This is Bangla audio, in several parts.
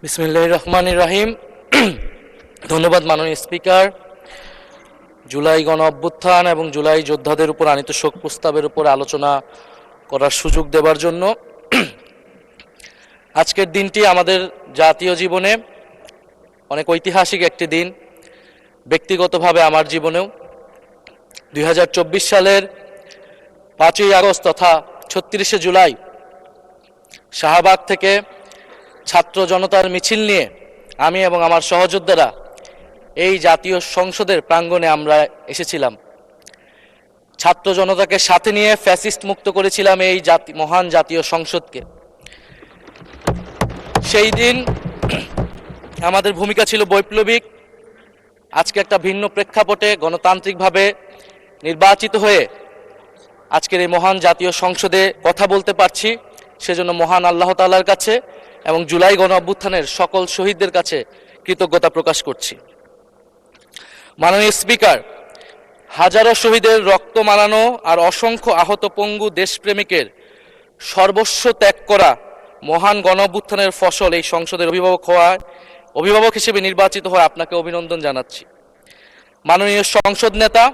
বিসমিল্লাহির রহমানির রহিম। ধন্যবাদ মাননীয় স্পিকার। জুলাই গণ অভ্যুত্থান এবং জুলাই যোদ্ধাদের উপর আনীত শোক প্রস্তাবের উপর আলোচনা করার সুযোগ দেবার জন্য আজকের দিনটি আমাদের জাতীয় জীবনে অনেক ঐতিহাসিক একটি দিন। ব্যক্তিগতভাবে আমার জীবনেও 2024 সালের 5ই আগস্ট তথা 36শে জুলাই শাহবাগ থেকে ছাত্র জনতার মিছিল নিয়ে আমি এবং আমার সহযোদ্ধারা এই জাতীয় সংসদের প্রাঙ্গণে আমরা এসেছিলাম। ছাত্র জনতাকে সাথে নিয়ে ফ্যাসিস্ট মুক্ত করেছিলাম এই মহান জাতীয় সংসদকে। সেই দিন আমাদের ভূমিকা ছিল বৈপ্লবিক। আজকে একটা ভিন্ন প্রেক্ষাপটে গণতান্ত্রিকভাবে নির্বাচিত হয়ে আজকের এই মহান জাতীয় সংসদে কথা বলতে পারছি, সেজন্য মহান আল্লাহ তাআলার কাছে এবং জুলাই গণ অভ্যুত্থানের সকল শহীদদের কাছে কৃতজ্ঞতা প্রকাশ করছি। মাননীয় স্পিকার, হাজারো শহীদের রক্ত মানানো আর অসংখ্য আহত পঙ্গু দেশপ্রেমিকের সর্বস্ব ত্যাগ করা মহান গণ অভ্যুত্থানের ফসল এই সংসদের অভিভাবক হিসেবে নির্বাচিত হয়ে আপনাকে অভিনন্দন জানাচ্ছি। মাননীয় সংসদ নেতা,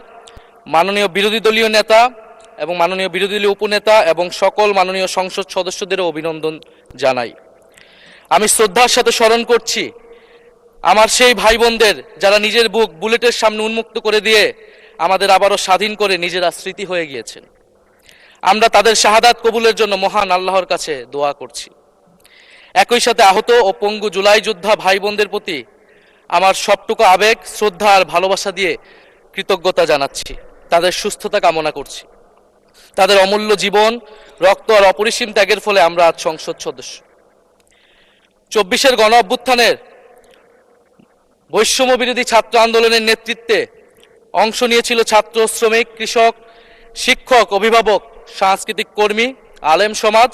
মাননীয় বিরোধী দলীয় নেতা এবং মাননীয় বিরোধী দলীয় উপনেতা এবং সকল মাননীয় সংসদ সদস্যদেরও অভিনন্দন জানাই। আমি শ্রদ্ধার সাথে স্মরণ করছি আমার সেই ভাই বোনদের যারা নিজের বুক বুলেটের সামনে উন্মুক্ত করে দিয়ে আমাদের আবারও স্বাধীন করে নিজেরা স্মৃতি হয়ে গিয়েছেন। আমরা তাদের শাহাদাত কবুলের জন্য মহান আল্লাহর কাছে দোয়া করছি। একই সাথে আহত ও পঙ্গু জুলাই যোদ্ধা ভাই বোনদের প্রতি আমার সবটুকু আবেগ, শ্রদ্ধা আর ভালোবাসা দিয়ে কৃতজ্ঞতা জানাচ্ছি। তাদের সুস্থতা কামনা করছি। তাদের অমূল্য জীবন, রক্ত আর অপরিসীম ত্যাগের ফলে আমরা আজ সংসদ সদস্য। 24-এর গণ অভ্যুত্থানের বৈষম্য বিরোধী ছাত্র আন্দোলনের নেতৃত্বে অংশ নিয়েছিল ছাত্র, শ্রমিক, কৃষক, শিক্ষক, অভিভাবক, সাংস্কৃতিক কর্মী, আলেম সমাজ,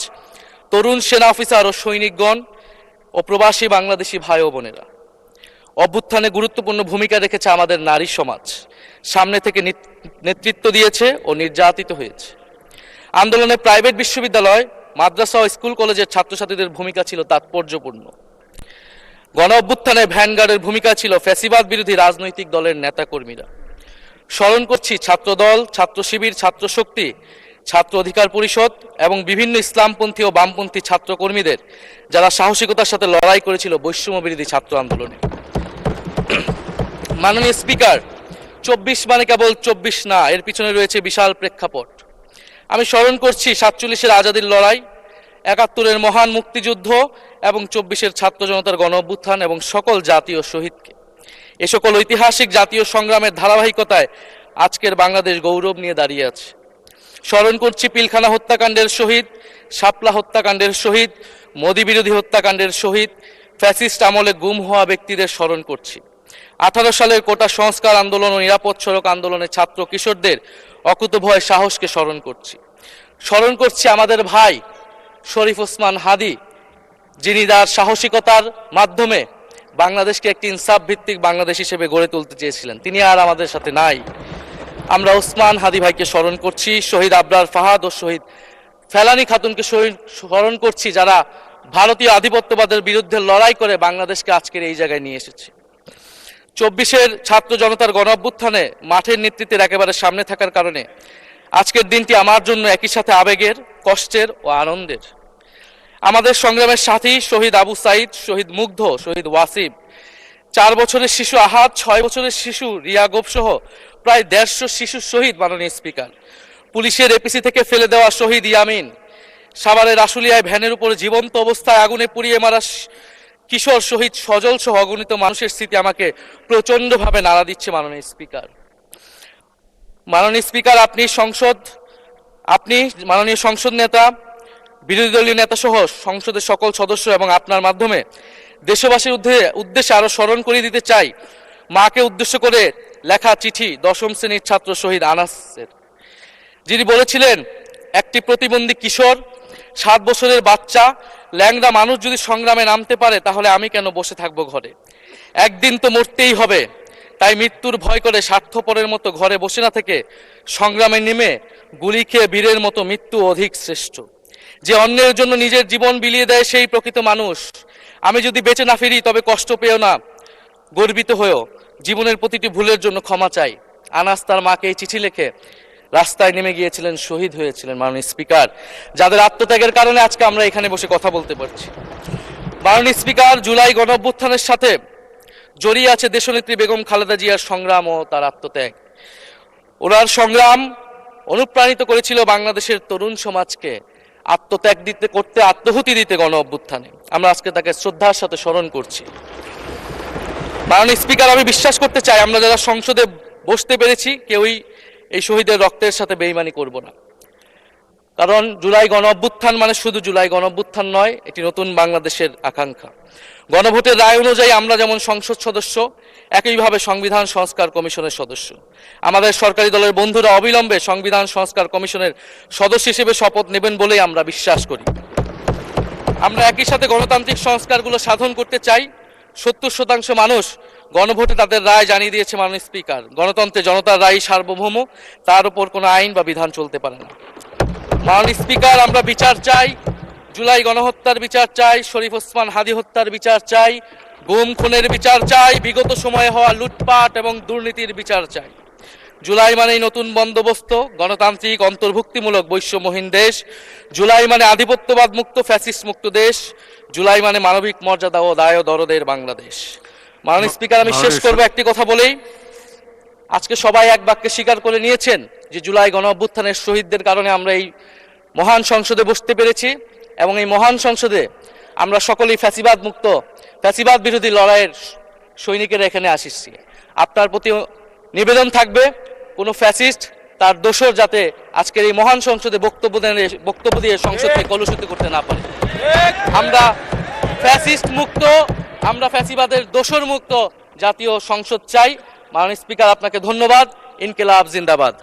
তরুণ সেনা অফিসার ও সৈনিকগণ ও প্রবাসী বাংলাদেশি ভাই ও বোনেরা। অভ্যুত্থানে গুরুত্বপূর্ণ ভূমিকা রেখেছে আমাদের নারী সমাজ, সামনে থেকে নেতৃত্ব দিয়েছে ও নির্যাতিত হয়েছে। আন্দোলনে প্রাইভেট বিশ্ববিদ্যালয়, মাদ্রাসা ও স্কুল কলেজের ছাত্রছাত্রীদের ভূমিকা ছিল তাৎপর্যপূর্ণ। গণ অভ্যুত্থানে ভ্যানগার্ডের ভূমিকা ছিল ফ্যাসিবাদ বিরোধী রাজনৈতিক দলের নেতাকর্মীরা। স্মরণ করছি ছাত্রদল, ছাত্র শিবির, ছাত্র শক্তি, ছাত্র অধিকার পরিষদ এবং বিভিন্ন ইসলামপন্থী ও বামপন্থী ছাত্রকর্মীদের যারা সাহসিকতার সাথে লড়াই করেছিল বৈষম্য বিরোধী ছাত্র আন্দোলনে। মাননীয় স্পিকার, 24 মানে কেবল 24 না, এর পিছনে রয়েছে বিশাল প্রেক্ষাপট। আমি স্মরণ করছি 47-এর আজাদির লড়াই, 71-এর মহান মুক্তিযুদ্ধ এবং 24-এর ছাত্র জনতার গণ অভ্যুত্থান এবং সকল জাতীয় শহীদকে। এ সকল ঐতিহাসিক জাতীয় সংগ্রামের ধারাবাহিকতায় আজকের বাংলাদেশ গৌরব নিয়ে দাঁড়িয়ে আছে। স্মরণ করছি পিলখানা হত্যাকাণ্ডের শহীদ, শাপলা হত্যাকাণ্ডের শহীদ, মোদী বিরোধী হত্যাকাণ্ডের শহীদ, ফ্যাসিস্ট আমলে গুম হওয়া ব্যক্তিদের স্মরণ করছি। 18 সালের কোটা সংস্কার আন্দোলন ও নিরাপদ সড়ক আন্দোলনে ছাত্র কিশোরদের অকুতোভয় সাহসকে স্মরণ করছি। স্মরণ করছি আমাদের ভাই শরীফ ওসমান হাদি, যিনি তার সাহসিকতার মাধ্যমে বাংলাদেশকে একটি ইনসাফ ভিত্তিক বাংলাদেশ হিসেবে গড়ে তুলতে চেয়েছিলেন। তিনি আর আমাদের সাথে নাই। আমরা ওসমান হাদি ভাইকে স্মরণ করছি। শহীদ আবরার ফাহাদ ও শহীদ ফেলানী খাতুনকে স্মরণ করছি, যারা ভারতীয় আধিপত্যবাদের বিরুদ্ধে লড়াই করে বাংলাদেশকে আজকের এই জায়গায় নিয়ে এসেছে। 24-এর ছাত্র জনতার গণ অভ্যুত্থানে মাঠের নেতৃত্বের একেবারে সামনে থাকার কারণে আজকের দিনটি আমার জন্য একই সাথে আবেগের, কষ্টের ও আনন্দের। আমাদের সংগ্রামের সাথী শহীদ আবু সাইদ, শহীদ মুগ্ধ, শহীদ ওয়াসিম, 4 বছরের শিশু আহাদ, 6 বছরের শিশু রিয়া গোপ সহ প্রায় 150 শিশু শহীদ। মাননীয় স্পিকার, পুলিশের এপিসি থেকে ফেলে দেওয়া শহীদ ইয়ামিন, সাভারের আশুলিয়ায় ভ্যানের উপরে জীবন্ত অবস্থায় আগুনে পুড়িয়ে মারা কিশোর শহীদ সজল সহ অগণিত মানুষের স্মৃতি আমাকে প্রচন্ডভাবে নাড়া দিচ্ছে। মাননীয় স্পিকার, আপনি মাননীয় সংসদ নেতা, বিরোধী দলীয় নেতা সহ সংসদের সকল সদস্য এবং আপনার মাধ্যমে দেশবাসীর উদ্দেশ্যে আরো স্মরণ করিয়ে দিতে চাই মাকে উদ্দেশ্য করে লেখা চিঠি 10ম শ্রেণীর ছাত্র শহীদ আনাসের, যিনি বলেছিলেন, একটি প্রতিবন্ধী কিশোর, 7 বছরের বাচ্চা, ল্যাংড়া মানুষ যদি সংগ্রামে নামতে পারে তাহলে আমি কেন বসে থাকবো ঘরে? একদিন তো মরতেই হবে, তাই মৃত্যুর ভয় করে স্বার্থপরের মতো ঘরে বসে না থেকে সংগ্রামে নেমে গুলি খেয়ে বীরের মতো মৃত্যু অধিক শ্রেষ্ঠ। যে অন্যের জন্য নিজের জীবন বিলিয়ে দেয় সেই প্রকৃত মানুষ। আমি যদি বেঁচে না ফিরি তবে কষ্ট পেও না, গর্বিত হয়েও জীবনের প্রতিটি ভুলের জন্য ক্ষমা চাই। আনাস তার মাকে এই চিঠি লিখে রাস্তায় নেমে গিয়েছিলেন, শহীদ হয়েছিলেন মাননীয় স্পিকার, যাদের আত্মত্যাগের কারণে আজকে আমরা এখানে বসে কথা বলতে পারছি। মাননীয় স্পিকার, জুলাই গণঅভ্যুত্থানের সাথে জড়িয়ে আছে দেশনেত্রী বেগম খালেদা জিয়ার সংগ্রাম ও তার আত্মত্যাগ। ওনার সংগ্রাম অনুপ্রাণিত করেছিল বাংলাদেশের তরুণ সমাজকে আত্মত্যাগ করতে, আত্মহুতি দিতে গণ অভ্যুত্থানে। আমরা আজকে তাকে শ্রদ্ধার সাথে স্মরণ করছি। মাননীয় স্পিকার, আমি বিশ্বাস করতে চাই আমরা যারা সংসদে বসতে পেরেছি কেউই এই শহীদের রক্তের সাথে বেইমানি করব না। কারণ জুলাই গণ অভ্যুত্থান মানে শুধু জুলাই গণ অভ্যুত্থান নয়, এটি নতুন বাংলাদেশের আকাঙ্ক্ষা। গণভোটের রায় অনুযায়ী আমরা যেমন সংসদ সদস্য, একইভাবে সংবিধান সংস্কার কমিশনের সদস্য। আমাদের সরকারি দলের বন্ধুরা অবিলম্বে সংবিধান সংস্কার কমিশনের সদস্য হিসেবে শপথ নেবেন বলেই আমরা বিশ্বাস করি। আমরা একই সাথে গণতান্ত্রিক সংস্কারগুলো সাধন করতে চাই। 70% মানুষ গণভোটে তাদের রায় জানিয়ে দিয়েছে মাননীয় স্পিকার। গণতন্ত্রে জনতার রায় সার্বভৌম, তার উপর কোনো আইন বা বিধান চলতে পারে না। মাননীয় স্পিকার, আমরা বিচার চাই, জুলাই গণহত্যার বিচার চাই, শরীফ ওসমান হাদি হত্যার বিচার চাই, গুম খুনের বিচার চাই, বিগত সময়ে হওয়া লুটপাট এবং দুর্নীতির বিচার চাই। জুলাই মানেই নতুন বন্দোবস্ত, গণতান্ত্রিক অন্তর্ভুক্তিমূলক বৈষম্যহীন দেশ। জুলাই মানে আধিপত্যবাদ মুক্ত, ফ্যাসিস্ট মুক্ত দেশ। জুলাই মানে মানবিক মর্যাদা ও দায় ও দরদের বাংলাদেশ। মাননীয় স্পিকার, আমি শেষ করবো একটি কথা বলেই। আজকে সবাই এক বাক্যে স্বীকার করে নিয়েছেন যে জুলাই গণ অভ্যুত্থানের শহীদদের কারণে আমরা এই মহান সংসদে বসতে পেরেছি এবং এই মহান সংসদে আমরা সকলেই ফ্যাসিবাদ মুক্ত, ফ্যাসিবাদ বিরোধী লড়াইয়ের সৈনিকেরা এখানে আসিছি। আপনার প্রতি নিবেদন থাকবে কোনো ফ্যাসিস্ট তার দোসর যাতে আজকের এই মহান সংসদে বক্তব্য দিয়ে সংসদকে কলুষিত করতে না পারে। আমরা ফ্যাসিস্ট মুক্ত, আমরা ফ্যাসিবাদের দোসর মুক্ত জাতীয় সংসদ চাই। মাননীয় স্পিকার, আপনাকে ধন্যবাদ। ইনকিলাব জিন্দাবাদ।